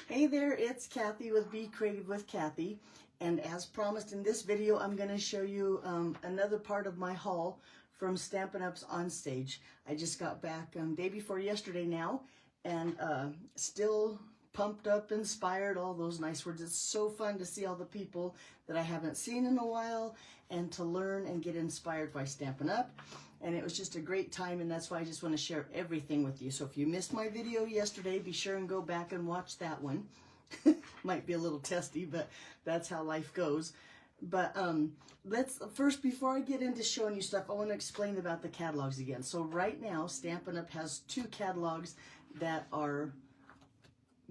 Hey there, it's Kathy with Be Creative with Kathy, and as promised in this video, I'm going to show you another part of my haul from Stampin' Up's OnStage. I just got back day before yesterday now, and still pumped up, inspired, all those nice words. It's so fun to see all the people that I haven't seen in a while and to learn and get inspired by Stampin' Up. And it was just a great time, and that's why I just want to share everything with you. So if you missed my video yesterday, be sure and go back and watch that one. Might be a little testy, but that's how life goes. But let's first, before I get into showing you stuff, I want to explain about the catalogs again. So right now, Stampin' Up has two catalogs that are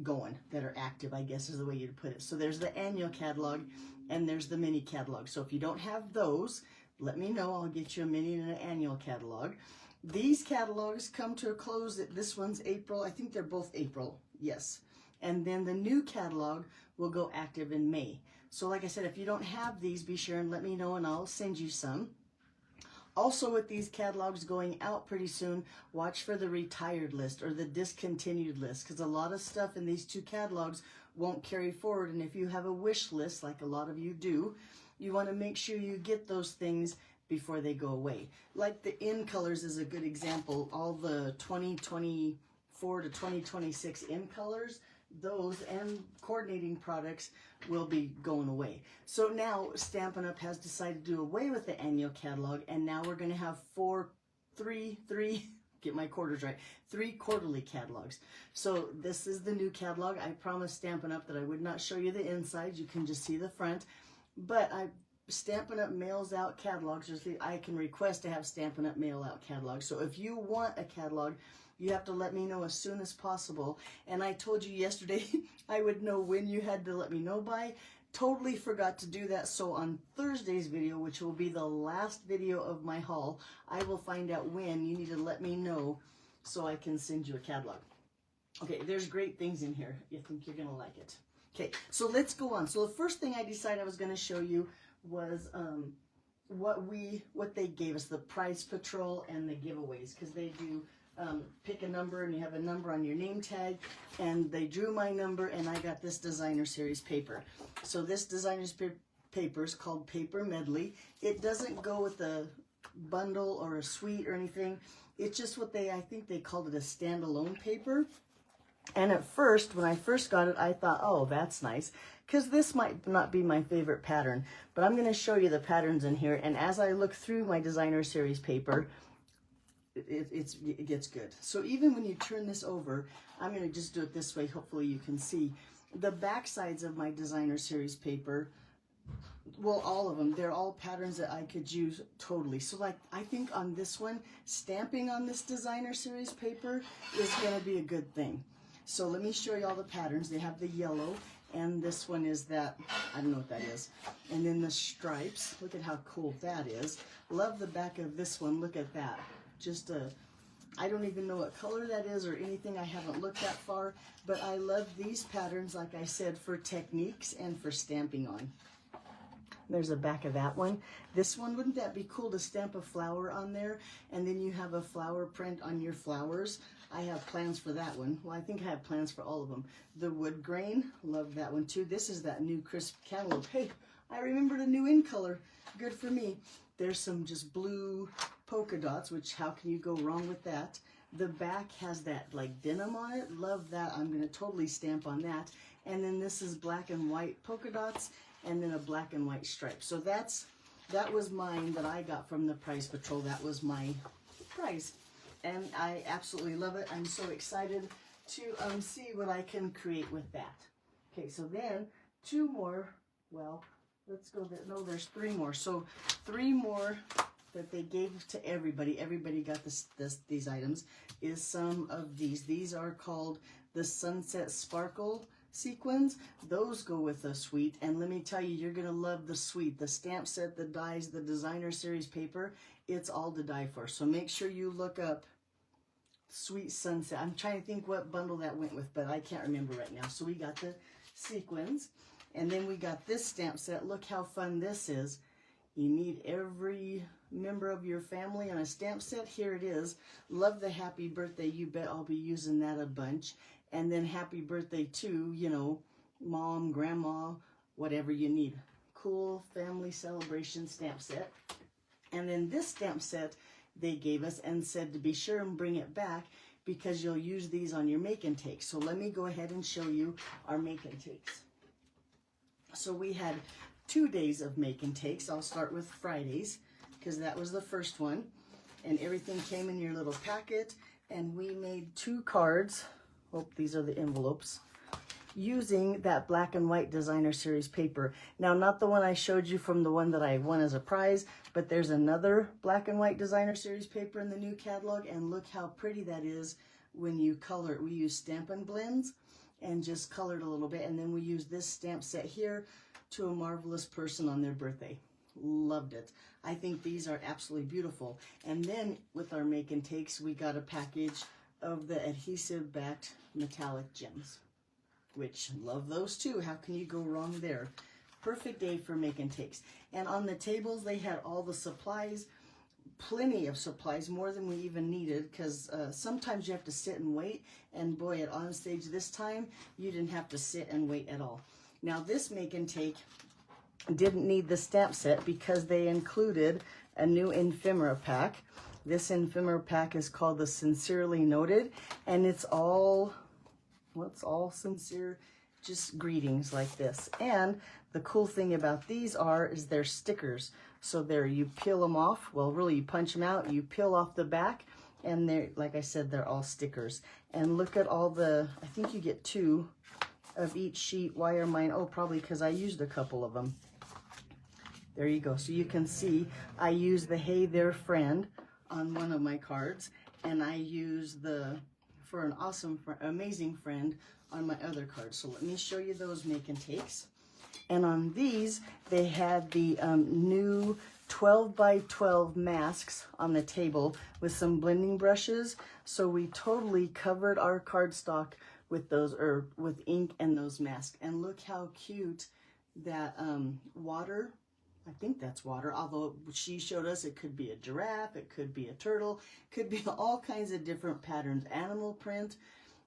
going, that are active, I guess is the way you'd put it. So there's the annual catalog and there's the mini catalog. So if you don't have those, let me know. I'll get you a mini and an annual catalog. These catalogs come to a close. This one's April. I think they're both April. Yes. And then the new catalog will go active in May. So like I said, if you don't have these, be sure and let me know and I'll send you some. Also, with these catalogs going out pretty soon, watch for the retired list or the discontinued list, because a lot of stuff in these two catalogs won't carry forward. And if you have a wish list, like a lot of you do, you want to make sure you get those things before they go away. Like the in colors is a good example. All the 2024 to 2026 in colors, those and coordinating products will be going away. So now Stampin' Up has decided to do away with the annual catalog, and now we're going to have get my quarters right, 3 quarterly catalogs. So this is the new catalog. I promised Stampin' Up that I would not show you the inside. You can just see the front. But Stampin' Up mails out catalogs. I can request to have Stampin' Up mail out catalogs. So if you want a catalog, you have to let me know as soon as possible. And I told you yesterday I would know when you had to let me know by. Totally forgot to do that. So on Thursday's video, which will be the last video of my haul, I will find out when you need to let me know so I can send you a catalog. Okay, there's great things in here. I think you're going to like it. Okay, so let's go on. So the first thing I decided I was going to show you was what they gave us, the prize patrol and the giveaways, because they do pick a number and you have a number on your name tag, and they drew my number and I got this designer series paper. So this designer's paper is called Paper Medley. It doesn't go with a bundle or a suite or anything. It's just what I think they called it a standalone paper. And at first, when I first got it, I thought, oh, that's nice, because this might not be my favorite pattern. But I'm going to show you the patterns in here. And as I look through my designer series paper, it gets good. So even when you turn this over, I'm going to just do it this way. Hopefully you can see the back sides of my designer series paper. Well, all of them, they're all patterns that I could use totally. So like, I think on this one, stamping on this designer series paper is going to be a good thing. So let me show you all the patterns. They have the yellow, and this one is that, I don't know what that is. And then the stripes, look at how cool that is. Love the back of this one, look at that. Just I don't even know what color that is or anything. I haven't looked that far, but I love these patterns, like I said, for techniques and for stamping on. There's the back of that one. This one, wouldn't that be cool to stamp a flower on there? And then you have a flower print on your flowers. I have plans for that one. Well, I think I have plans for all of them. The wood grain, love that one too. This is that new crisp cantaloupe. Hey, I remembered a new in color. Good for me. There's some just blue polka dots, which how can you go wrong with that? The back has that like denim on it. Love that. I'm going to totally stamp on that. And then this is black and white polka dots, and then a black and white stripe. So that was mine that I got from the Prize Patrol. That was my prize. And I absolutely love it. I'm so excited to see what I can create with that. Okay, so then 2 more. Well, let's go there. No, there's 3 more. So 3 more that they gave to everybody. Everybody got these items. Is some of these. These are called the Sunset Sparkle sequins. Those go with a suite, and let me tell you, you're gonna love the suite, the stamp set, the dies, the designer series paper. It's all to die for. So make sure you look up Sweet Sunset. I'm trying to think what bundle that went with, but I can't remember right now. So we got the sequins, and then we got this stamp set. Look how fun this is. You need every member of your family on a stamp set, here it is. Love the happy birthday. You bet I'll be using that a bunch. And then happy birthday to, you know, mom, grandma, whatever you need. Cool family celebration stamp set. And then this stamp set they gave us and said to be sure and bring it back because you'll use these on your make and take. So let me go ahead and show you our make and takes. So we had 2 days of make and takes. I'll start with Fridays because that was the first one. And everything came in your little packet. And we made 2 cards. Oh, these are the envelopes. Using that black and white designer series paper. Now, not the one I showed you from the one that I won as a prize, but there's another black and white designer series paper in the new catalog, and look how pretty that is when you color it. We use Stampin' Blends and just colored a little bit, and then we use this stamp set here to a marvelous person on their birthday. Loved it. I think these are absolutely beautiful. And then with our make and takes, we got a package of the adhesive backed metallic gems, which love those too. How can you go wrong there? Perfect day for make and takes. And on the tables, they had all the supplies, plenty of supplies, more than we even needed, because sometimes you have to sit and wait. And boy, at OnStage this time, you didn't have to sit and wait at all. Now this make and take didn't need the stamp set because they included a new ephemera pack. This ephemera pack is called the Sincerely Noted, and it's all, well, it's all sincere, just greetings like this. And the cool thing about these is they're stickers. So there, you peel them off. Well, really, you punch them out, you peel off the back, and they're, like I said, they're all stickers. And look at all the, I think you get 2 of each sheet. Why are mine? Oh, probably because I used a couple of them. There you go. So you can see I use the Hey There Friend on one of my cards, and I use the For an Awesome, Amazing Friend on my other card. So let me show you those make and takes. And on these, they had the new 12 by 12 masks on the table with some blending brushes. So we totally covered our cardstock with those, or with ink and those masks. And look how cute that water, I think that's water, although she showed us it could be a giraffe, it could be a turtle, could be all kinds of different patterns, animal print,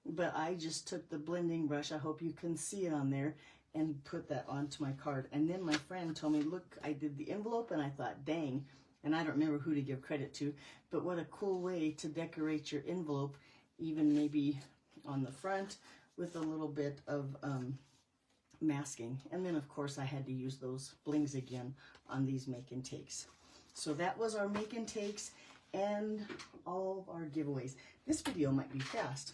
but I just took the blending brush, I hope you can see it on there, and put that onto my card. And then my friend told me, look, I did the envelope, and I thought, dang, and I don't remember who to give credit to, but what a cool way to decorate your envelope, even maybe on the front with a little bit of masking. And then of course I had to use those blings again on these make and takes. So that was our make and takes and all of our giveaways. This video might be fast.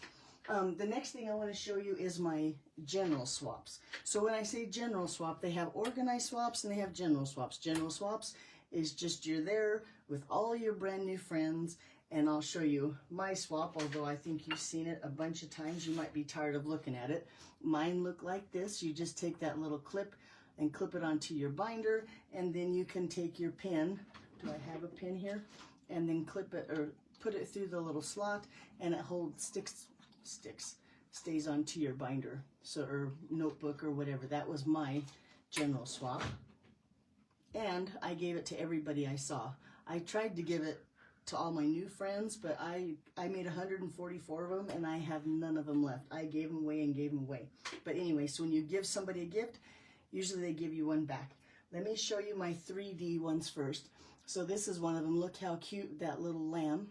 The next thing I want to show you is my general swaps. So when I say general swap, they have organized swaps and they have general swaps. General swaps is just you're there with all your brand new friends, and I'll show you my swap, although I think you've seen it a bunch of times. You might be tired of looking at it. Mine look like this. You just take that little clip and clip it onto your binder, and then you can take your pin. Do I have a pin here? And then clip it or put it through the little slot, and it stays onto your binder, so, or notebook or whatever. That was my general swap, and I gave it to everybody I saw. I tried to give it to all my new friends, but I made 144 of them, and I have none of them left. I gave them away and gave them away. But anyway, so when you give somebody a gift, usually they give you one back. Let me show you my 3D ones first. So this is one of them. Look how cute that little lamb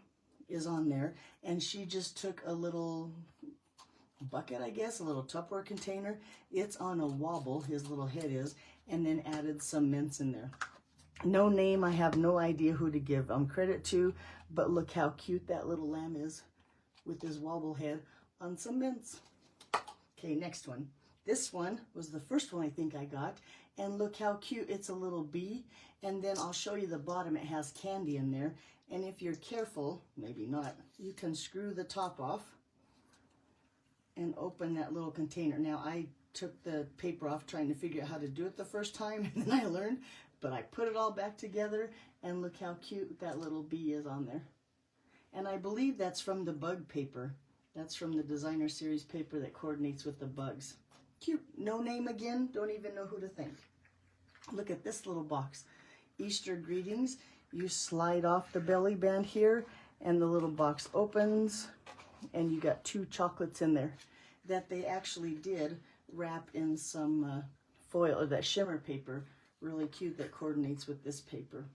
is on there. And she just took a little bucket, I guess, a little Tupperware container. It's on a wobble, his little head is, and then added some mints in there. No name, I have no idea who to give credit to, but look how cute that little lamb is with his wobble head on some mints. Okay, next one. This one was the first one I think I got, and look how cute, it's a little bee, and then I'll show you the bottom, it has candy in there, and if you're careful, maybe not, you can screw the top off and open that little container. Now, I took the paper off trying to figure out how to do it the first time, and then I learned, but I put it all back together, and look how cute that little bee is on there. And I believe that's from the bug paper. That's from the designer series paper that coordinates with the bugs. Cute. No name again, don't even know who to thank. Look at this little box. Easter greetings. you slide off the belly band here and the little box opens and you got 2 chocolates in there that they actually did wrap in some foil or that shimmer paper. Really cute, that coordinates with this paper.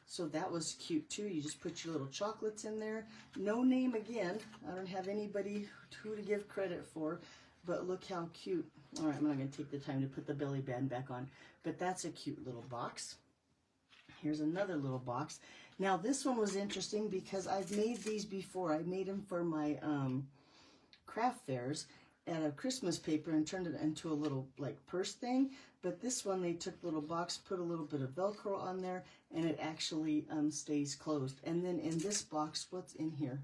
So that was cute too. You just put your little chocolates in there. No name again. I don't have anybody who to give credit for, but look how cute. All right, I'm not going to take the time to put the belly band back on, but that's a cute little box. Here's another little box. Now this one was interesting because I've made these before. I made them for my craft fairs out of Christmas paper and turned it into a little like purse thing. But this one they took the little box, put a little bit of Velcro on there, and it actually stays closed. And then in this box, what's in here?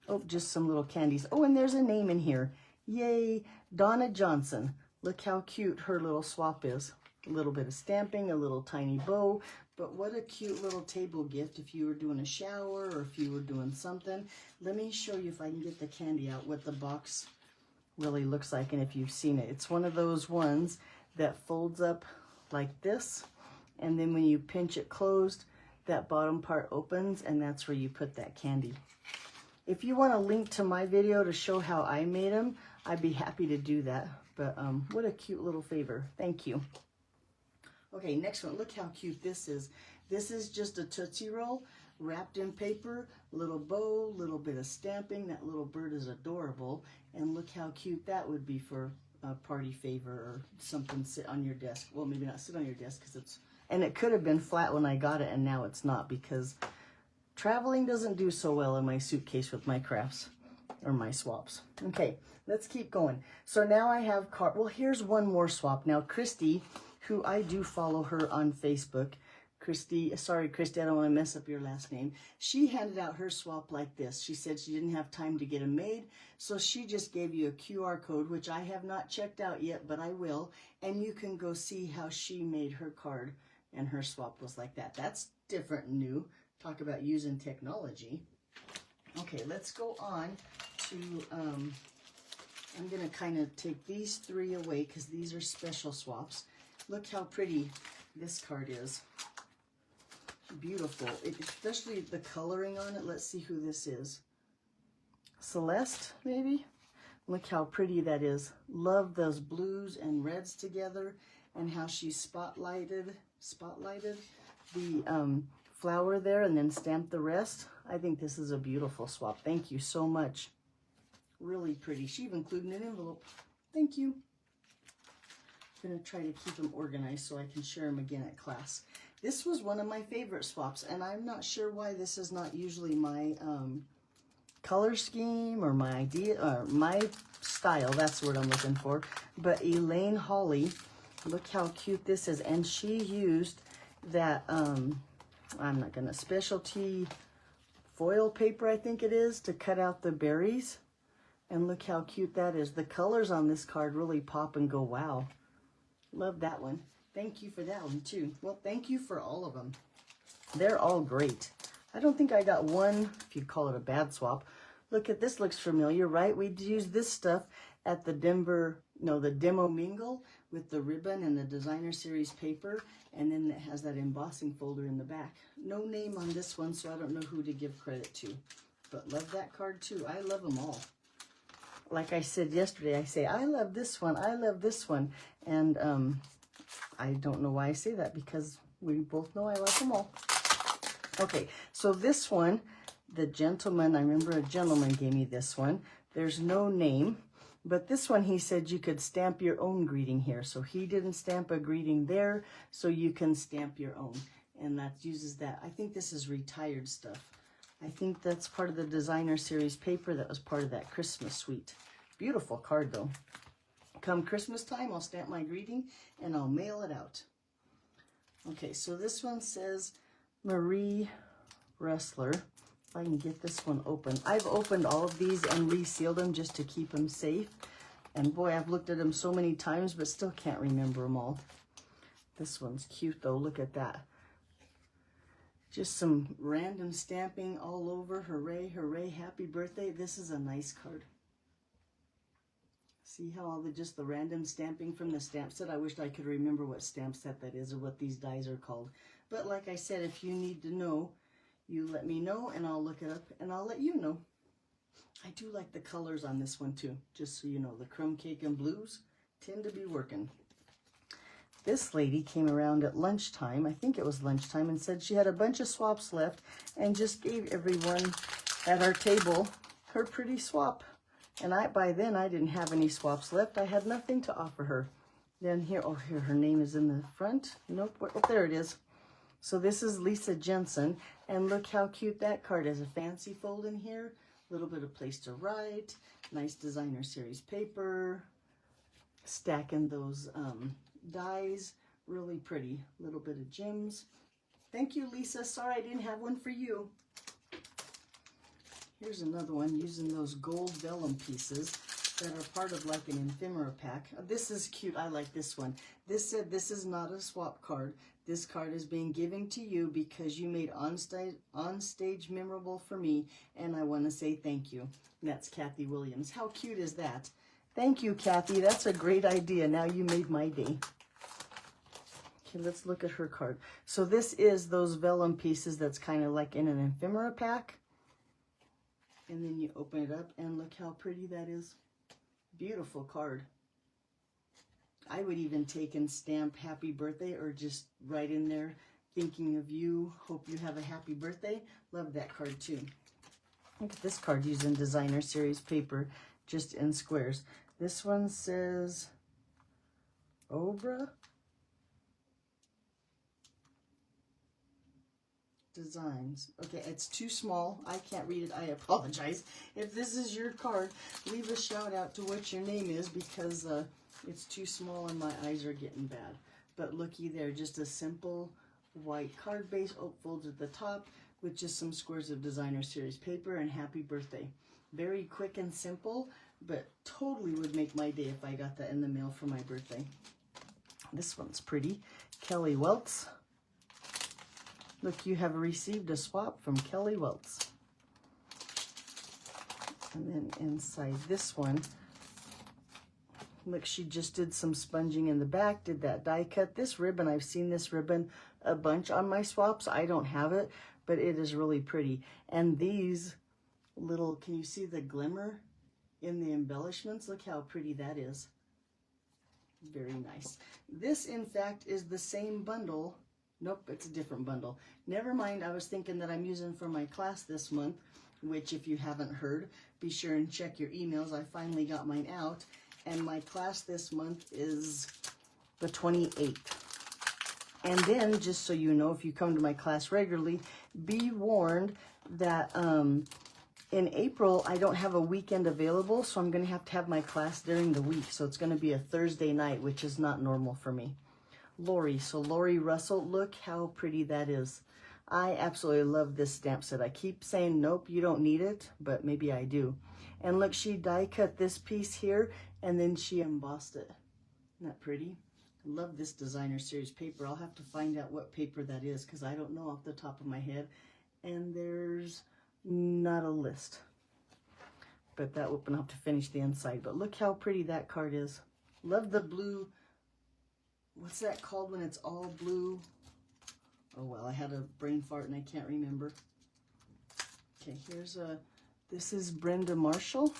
Oh, just some little candies. Oh, and there's a name in here. Yay, Donna Johnson. Look how cute her little swap is. A little bit of stamping, a little tiny bow, but what a cute little table gift if you were doing a shower or if you were doing something. Let me show you if I can get the candy out, what the box really looks like, and if you've seen it. It's one of those ones that folds up like this, and then when you pinch it closed, that bottom part opens, and that's where you put that candy. If you want a link to my video to show how I made them, I'd be happy to do that. But what a cute little favor. Thank you. Okay, next one. Look how cute this is. This is just a Tootsie Roll wrapped in paper, little bow, little bit of stamping. That little bird is adorable. And look how cute that would be for a party favor or something sit on your desk. Well, maybe not sit on your desk because it's, and it could have been flat when I got it and now it's not because traveling doesn't do so well in my suitcase with my crafts or my swaps. Okay, let's keep going. So now I have, well, here's one more swap. Now, Christy, who I do follow her on Facebook. Christy, sorry, Christy, I don't want to mess up your last name. She handed out her swap like this. She said she didn't have time to get them made, so she just gave you a QR code, which I have not checked out yet, but I will, and you can go see how she made her card, and her swap was like that. That's different and new. Talk about using technology. Okay, let's go on to, I'm going to kind of take these 3 away because these are special swaps. Look how pretty this card is. Beautiful. Especially the coloring on it. Let's see who this is. Celeste, maybe? Look how pretty that is. Love those blues and reds together and how she spotlighted the flower there and then stamped the rest. I think this is a beautiful swap. Thank you so much. Really pretty. She even included an envelope. Thank you. I'm going to try to keep them organized so I can share them again at class. This was one of my favorite swaps, and I'm not sure why this is not usually my color scheme or my idea, or my style. That's the word I'm looking for. But Elaine Holly, look how cute this is. And she used that, I'm not going to, specialty foil paper, I think it is, to cut out the berries. And look how cute that is. The colors on this card really pop and go, wow. Love that one. Thank you for that one too. Well, thank you for all of them. They're all great. I don't think I got one, if you'd call it a bad swap. Look at this, looks familiar, right? We used this stuff at the the Demo Mingle with the ribbon and the designer series paper, and then it has that embossing folder in the back. No name on this one, so I don't know who to give credit to. But love that card too. I love them all. Like I said yesterday, I say, I love this one, I love this one. And I don't know why I say that because we both know I like them all. Okay, so this one, the gentleman, I remember a gentleman gave me this one. There's no name, but this one he said you could stamp your own greeting here. So he didn't stamp a greeting there, so you can stamp your own. And that uses that. I think this is retired stuff. I think that's part of the designer series paper that was part of that Christmas suite. Beautiful card though. Come Christmas time, I'll stamp my greeting and I'll mail it out. Okay, so this one says Marie Wrestler. If I can get this one open. I've opened all of these and resealed them just to keep them safe. And boy, I've looked at them so many times, but still can't remember them all. This one's cute though, look at that. Just some random stamping all over. Hooray, hooray, happy birthday. This is a nice card. See how all just the random stamping from the stamp set? I wished I could remember what stamp set that is or what these dies are called. But like I said, if you need to know, you let me know and I'll look it up and I'll let you know. I do like the colors on this one too, just so you know. The crumb cake and blues tend to be working. This lady came around at lunchtime, I think it was lunchtime, and said she had a bunch of swaps left and just gave everyone at our table her pretty swap. And by then I didn't have any swaps left. I had nothing to offer her. Then here, oh, here, her name is in the front. Nope, oh, there it is. So this is Lisa Jensen, and look how cute that card is. A fancy fold in here, a little bit of place to write, nice designer series paper, stacking those dies, really pretty. A little bit of gems. Thank you, Lisa. Sorry I didn't have one for you. Here's another one using those gold vellum pieces that are part of like an ephemera pack. This is cute. I like this one. This said this is not a swap card. This card is being given to you because you made OnStage memorable for me, and I want to say thank you. And that's Kathy Williams. How cute is that? Thank you, Kathy. That's a great idea. Now you made my day. Okay, let's look at her card. So this is those vellum pieces that's kind of like in an ephemera pack. And then you open it up and look how pretty that is. Beautiful card. I would even take and stamp happy birthday or just write in there, thinking of you, hope you have a happy birthday. Love that card too. Look at this card using designer series paper, just in squares. This one says Obra Designs. Okay, it's too small. I can't read it. I apologize. If this is your card, leave a shout out to what your name is because it's too small and my eyes are getting bad. But looky there, just a simple white card base, folds at the top with just some squares of designer series paper and happy birthday. Very quick and simple, but totally would make my day if I got that in the mail for my birthday. This one's pretty. Kelly Welts. Look, you have received a swap from Kelly Welts. And then inside this one, look, she just did some sponging in the back, did that die cut. This ribbon, I've seen this ribbon a bunch on my swaps. I don't have it, but it is really pretty. And these little, can you see the glimmer in the embellishments? Look how pretty that is. Very nice. This, in fact, is the same bundle. Nope, it's a different bundle. Never mind, I was thinking that I'm using for my class this month, which if you haven't heard, be sure and check your emails. I finally got mine out, and my class this month is the 28th. And then, just so you know, if you come to my class regularly, be warned that in April, I don't have a weekend available, so I'm going to have my class during the week. So it's going to be a Thursday night, which is not normal for me. Lori, so Lori Russell, look how pretty that is. I absolutely love this stamp set. I keep saying, nope, you don't need it, but maybe I do. And look, she die cut this piece here, and then she embossed it. Isn't that pretty? I love this designer series paper. I'll have to find out what paper that is, because I don't know off the top of my head. And there's not a list. But that will have to finish the inside. But look how pretty that card is. Love the blue. What's that called when it's all blue? Oh, well, I had a brain fart and I can't remember. Okay, this is Brenda Marshall.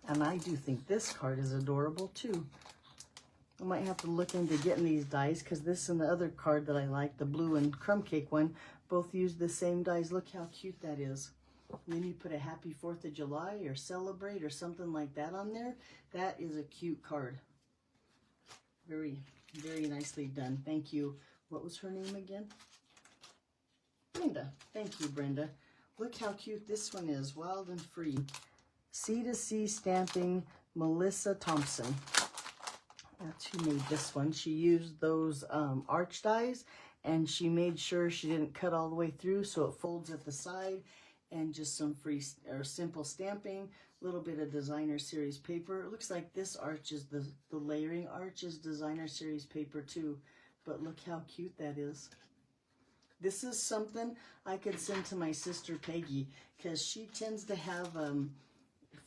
And I do think this card is adorable too. I might have to look into getting these dies because this and the other card that I like, the blue and crumb cake one, both use the same dies. Look how cute that is. And then you put a happy 4th of July or celebrate or something like that on there. That is a cute card. Very, very nicely done. Thank you. What was her name again? Brenda. Thank you, Brenda. Look how cute this one is. Wild and Free. C2C Stamping, Melissa Thompson. That's who made this one. She used those arch dies, and she made sure she didn't cut all the way through, so it folds at the side, and just some free or simple stamping. Little bit of designer series paper. It looks like this arch is the layering arch is designer series paper too, but look how cute that is. This is something I could send to my sister Peggy because she tends to have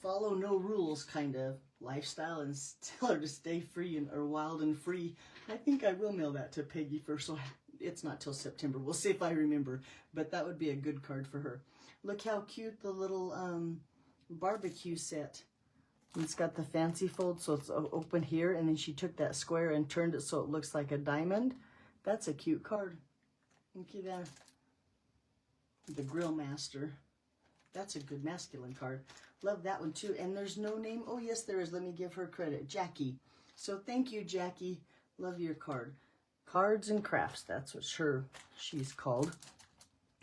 follow no rules kind of lifestyle and tell her to stay free or wild and free. I think I will mail that to Peggy for so it's not till September. We'll see if I remember, but that would be a good card for her. Look how cute the little barbecue set. It's got the fancy fold, so it's open here, and then she took that square and turned it so it looks like a diamond. That's a cute card. Okay, there. The Grill Master. That's a good masculine card. Love that one too. And there's no name. Oh, yes, there is. Let me give her credit. Jackie. So thank you, Jackie. Love your card. Cards and Crafts. That's what she's called.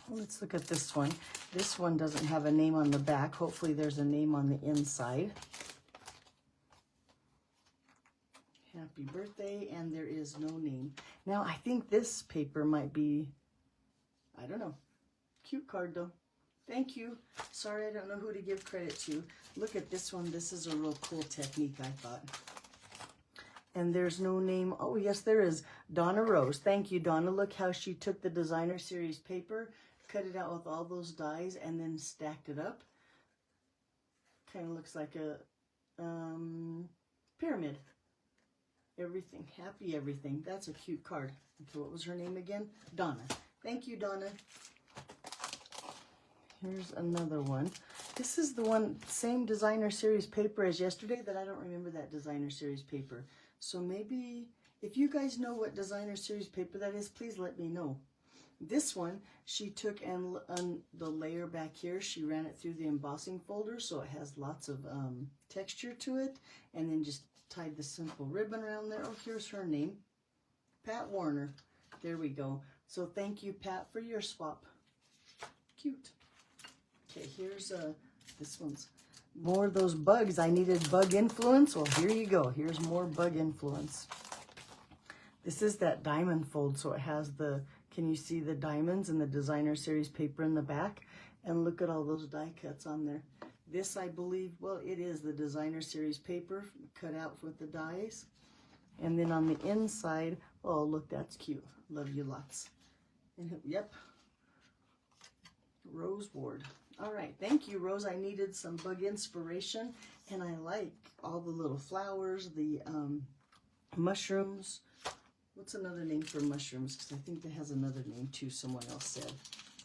Let's look at this one. This one doesn't have a name on the back. Hopefully there's a name on the inside. Happy birthday, and there is no name. Now, I think this paper might be, I don't know. Cute card, though. Thank you. Sorry, I don't know who to give credit to. Look at this one. This is a real cool technique, I thought. And there's no name. Oh, yes, there is. Donna Rose. Thank you, Donna. Look how she took the Designer Series paper, cut it out with all those dies, and then stacked it up. Kind of looks like a pyramid. Everything. Happy everything. That's a cute card. Okay, what was her name again? Donna. Thank you, Donna. Here's another one. This is the one, same Designer Series paper as yesterday, that I don't remember that Designer Series paper. So maybe, if you guys know what Designer Series paper that is, please let me know. This one, she took and on the layer back here, she ran it through the embossing folder, so it has lots of texture to it, and then just tied the simple ribbon around there. Oh, here's her name. Pat Warner. There we go. So thank you, Pat, for your swap. Cute. Okay, here's this one's more of those bugs. I needed bug influence. Well, here you go. Here's more bug influence. This is that diamond fold, so it has the, can you see the diamonds and the Designer Series paper in the back? And look at all those die cuts on there. This, I believe, well, it is the Designer Series paper cut out with the dies. And then on the inside, oh, look, that's cute. Love you lots. And, yep. Rose Ward. All right, thank you, Rose. I needed some bug inspiration, and I like all the little flowers, the mushrooms. What's another name for mushrooms? Because I think that has another name, too, someone else said.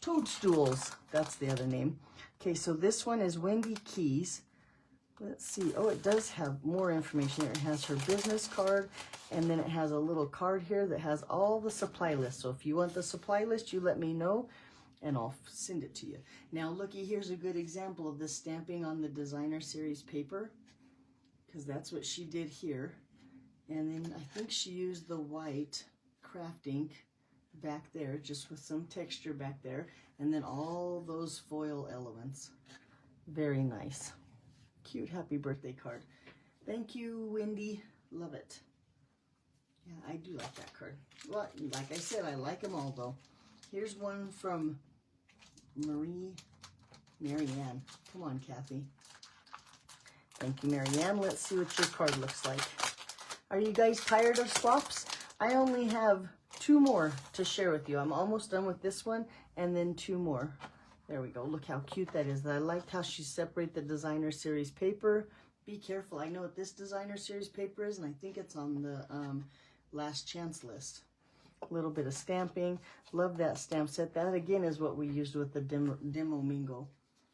Toadstools. That's the other name. Okay, so this one is Wendy Keys. Let's see. Oh, it does have more information here. It has her business card, and then it has a little card here that has all the supply list. So if you want the supply list, you let me know, and I'll send it to you. Now, looky, here's a good example of the stamping on the Designer Series paper, because that's what she did here. And then I think she used the white craft ink back there, just with some texture back there, and then all those foil elements. Very nice. Cute happy birthday card. Thank you, Wendy. Love it. Yeah, I do like that card. Well, like I said, I like them all, though. Here's one from Marianne. Come on, Kathy. Thank you, Marianne. Let's see what your card looks like. Are you guys tired of swaps? I only have 2 more to share with you. I'm almost done with this one, and then 2 more. There we go. Look how cute that is. I liked how she separated the Designer Series paper. Be careful. I know what this Designer Series paper is, and I think it's on the last chance list. A little bit of stamping. Love that stamp set. That, again, is what we used with the Demo Mingo.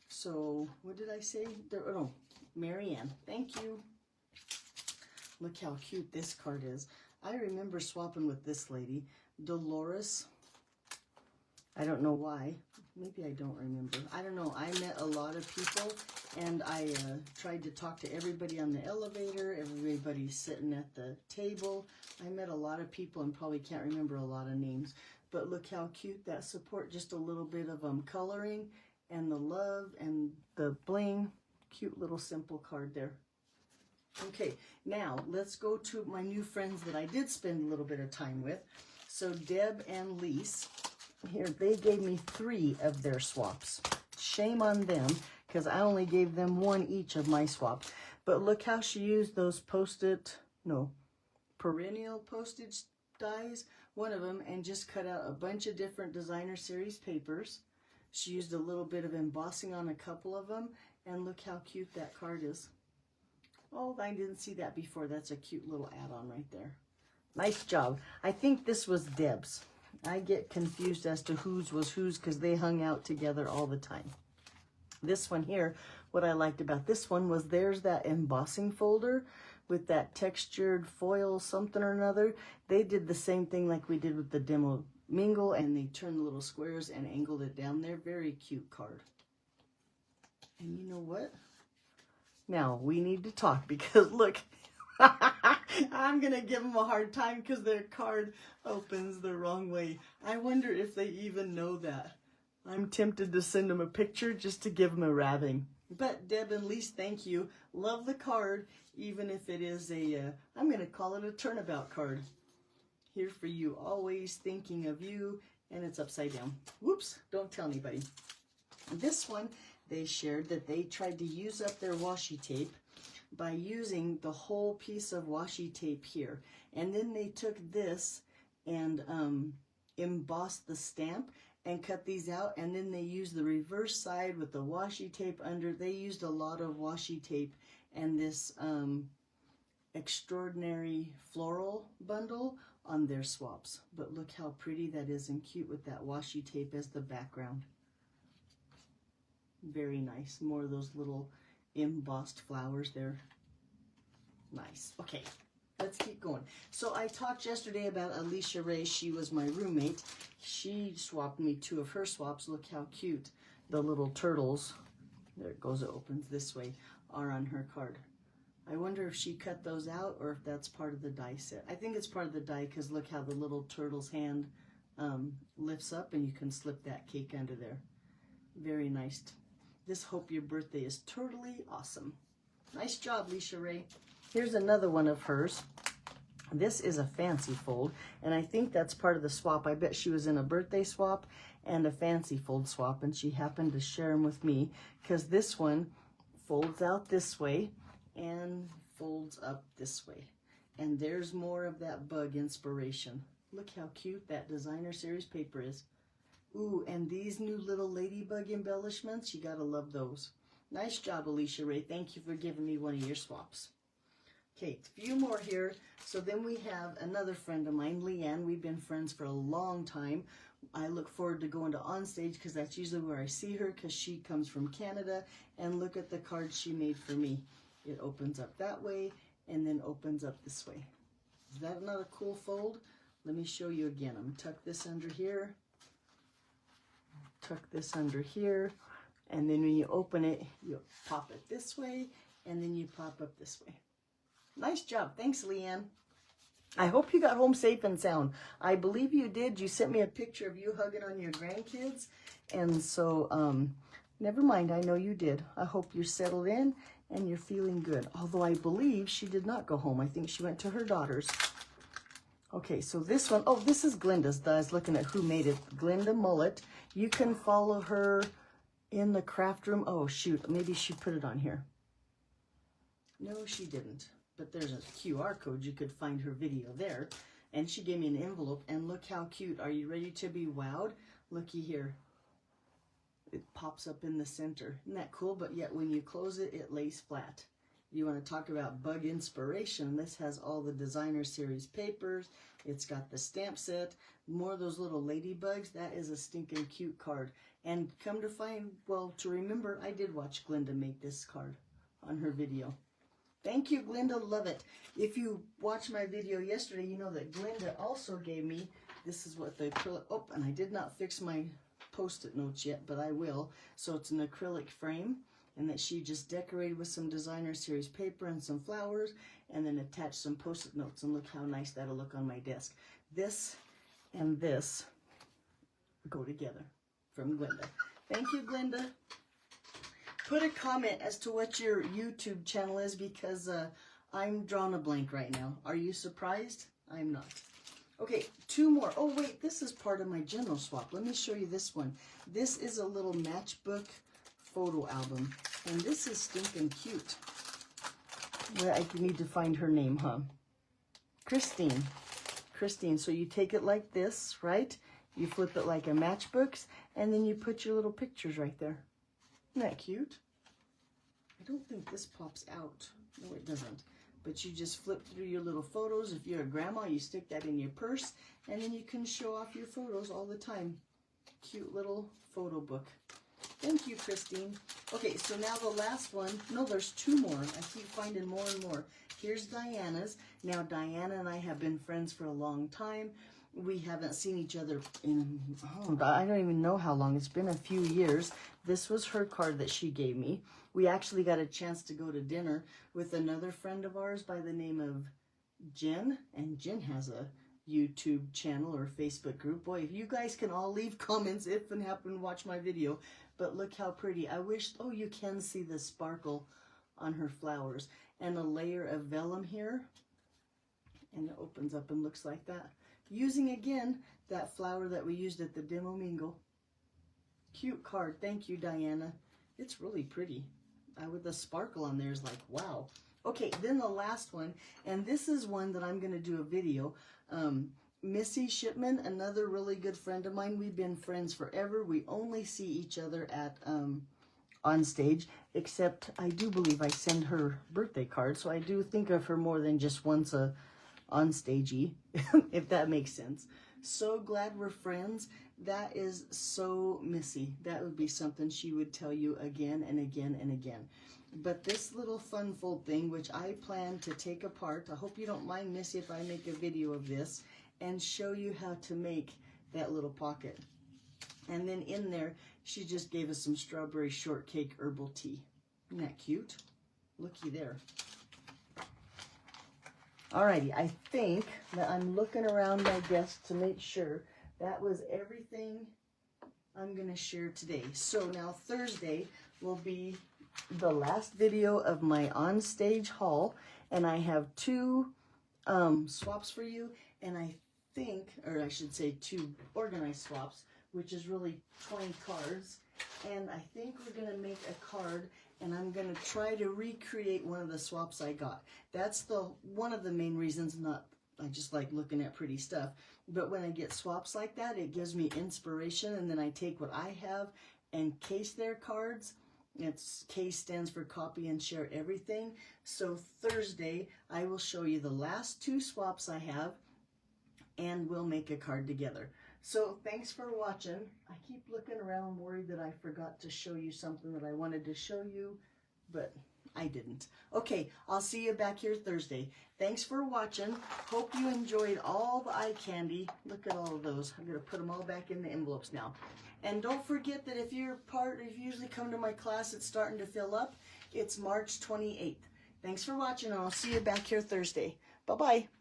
So, what did I say? Oh, Marianne. Thank you. Look how cute this card is. I remember swapping with this lady, Dolores. I don't know why. Maybe I don't remember. I don't know. I met a lot of people, and I tried to talk to everybody on the elevator, everybody sitting at the table. I met a lot of people and probably can't remember a lot of names. But look how cute that support, just a little bit of coloring and the love and the bling. Cute little simple card there. Okay, now let's go to my new friends that I did spend a little bit of time with. So Deb and Lise, here, they gave me 3 of their swaps. Shame on them, because I only gave them 1 each of my swaps. But look how she used those perennial postage dies, one of them, and just cut out a bunch of different Designer Series papers. She used a little bit of embossing on a couple of them, and look how cute that card is. Oh, I didn't see that before. That's a cute little add-on right there. Nice job. I think this was Deb's. I get confused as to whose was whose because they hung out together all the time. This one here, what I liked about this one was there's that embossing folder with that textured foil something or another. They did the same thing like we did with the Demo Mingle, and they turned the little squares and angled it down there. Very cute card. And you know what? Now, we need to talk because look, I'm going to give them a hard time because their card opens the wrong way. I wonder if they even know that. I'm tempted to send them a picture just to give them a rabbing. But Deb and Lise, thank you. Love the card, even if it is a, I'm going to call it a turnabout card. Here for you, always thinking of you, and it's upside down. Whoops, don't tell anybody. This one, they shared that they tried to use up their washi tape by using the whole piece of washi tape here. And then they took this and embossed the stamp and cut these out, and then they used the reverse side with the washi tape under. They used a lot of washi tape and this extraordinary floral bundle on their swaps. But look how pretty that is and cute with that washi tape as the background. Very nice. More of those little embossed flowers there. Nice. Okay, let's keep going. So I talked yesterday about Alicia Ray. She was my roommate. She swapped me 2 of her swaps. Look how cute the little turtles, there it goes, it opens this way, are on her card. I wonder if she cut those out or if that's part of the die set. I think it's part of the die because look how the little turtle's hand lifts up and you can slip that cake under there. Very nice. This Hope Your Birthday is totally awesome. Nice job, Alicia Ray. Here's another one of hers. This is a fancy fold, and I think that's part of the swap. I bet she was in a birthday swap and a fancy fold swap, and she happened to share them with me because this one folds out this way and folds up this way. And there's more of that bug inspiration. Look how cute that designer series paper is. Ooh, and these new little ladybug embellishments, you gotta love those. Nice job, Alicia Ray. Thank you for giving me one of your swaps. Okay, a few more here. So then we have another friend of mine, Leanne. We've been friends for a long time. I look forward to going to OnStage because that's usually where I see her because she comes from Canada. And look at the card she made for me. It opens up that way and then opens up this way. Is that not a cool fold? Let me show you again. I'm going to tuck this under here. Tuck this under here. And then when you open it, you pop it this way and then you pop up this way. Nice job. Thanks, Leanne. I hope you got home safe and sound. I believe you did. You sent me a picture of you hugging on your grandkids. And so, never mind. I know you did. I hope you're settled in and you're feeling good. Although I believe she did not go home. I think she went to her daughter's. Okay, so this one, oh, this is Glenda's. I was looking at who made it. Glenda Mullet. You can follow her in the craft room. Oh, shoot. Maybe she put it on here. No, she didn't. But there's a QR code. You could find her video there. And she gave me an envelope. And look how cute. Are you ready to be wowed? Looky here. It pops up in the center. Isn't that cool? But yet when you close it, it lays flat. You want to talk about bug inspiration. This has all the designer series papers. It's got the stamp set. More of those little ladybugs. That is a stinking cute card. And come to find, well, to remember, I did watch Glenda make this card on her video. Thank you, Glenda. Love it. If you watched my video yesterday, you know that Glenda also gave me, this is what the acrylic, oh, and I did not fix my Post-it notes yet, but I will. So it's an acrylic frame, and that she just decorated with some designer series paper and some flowers, and then attached some Post-it notes. And look how nice that'll look on my desk. This and this go together from Glenda. Thank you, Glenda. Put a comment as to what your YouTube channel is because I'm drawing a blank right now. Are you surprised? I'm not. Okay, 2 more. Oh, wait, this is part of my general swap. Let me show you this one. This is a little matchbook photo album, and this is stinking cute. Well, I need to find her name, huh? Christine. Christine. So you take it like this, right? You flip it like a matchbooks, and then you put your little pictures right there. Isn't that cute? I don't think this pops out. No, it doesn't. but you just flip through your little photos. If you're a grandma, you stick that in your purse, and then you can show off your photos all the time. Cute little photo book. Thank you, Christine. Okay, so now the last one. No, there's two more. I keep finding more and more. Here's Diana's. Now, Diana and I have been friends for a long time. We haven't seen each other in, I don't even know how long. It's been a few years. This was her card that she gave me. We actually got a chance to go to dinner with another friend of ours by the name of Jen. And Jen has a YouTube channel or Facebook group. Boy, if you guys can all leave comments if and happen to watch my video. But look how pretty. I wish, oh, you can see the sparkle on her flowers. And a layer of vellum here. And it opens up and looks like that. Using, again, that flower that we used at the demo mingle. Cute card. Thank you, Diana. It's really pretty. With the sparkle on there is like, wow. Okay, then the last one. And this is one that I'm going to do a video. Missy Shipman, another really good friend of mine. We've been friends forever. We only see each other at OnStage, except I do believe I send her birthday card, so I do think of her more than just once a OnStagey, if that makes sense. So glad we're friends. That is so Missy. That would be something she would tell you again and again and again. But this little fun fold thing, which I plan to take apart, I hope you don't mind, Missy, if I make a video of this and show you how to make that little pocket. And then in there, she just gave us some strawberry shortcake herbal tea. Isn't that cute? Looky there. Alrighty, I think that I'm looking around my desk to make sure that was everything I'm going to share today. So now Thursday will be the last video of my OnStage haul, and I have two swaps for you, and I think, or I should say 2 organized swaps, which is really 20 cards, and I think we're going to make a card, and I'm going to try to recreate one of the swaps I got. That's one of the main reasons. I just like looking at pretty stuff, but when I get swaps like that, it gives me inspiration, and then I take what I have and case their cards. Case stands for copy and share everything. So Thursday, I will show you the last 2 swaps I have, and we'll make a card together. So thanks for watching. I keep looking around worried that I forgot to show you something that I wanted to show you, but I didn't. Okay, I'll see you back here Thursday. Thanks for watching. Hope you enjoyed all the eye candy. Look at all of those. I'm going to put them all back in the envelopes now. And don't forget that if you usually come to my class, it's starting to fill up. It's March 28th. Thanks for watching, and I'll see you back here Thursday. Bye-bye.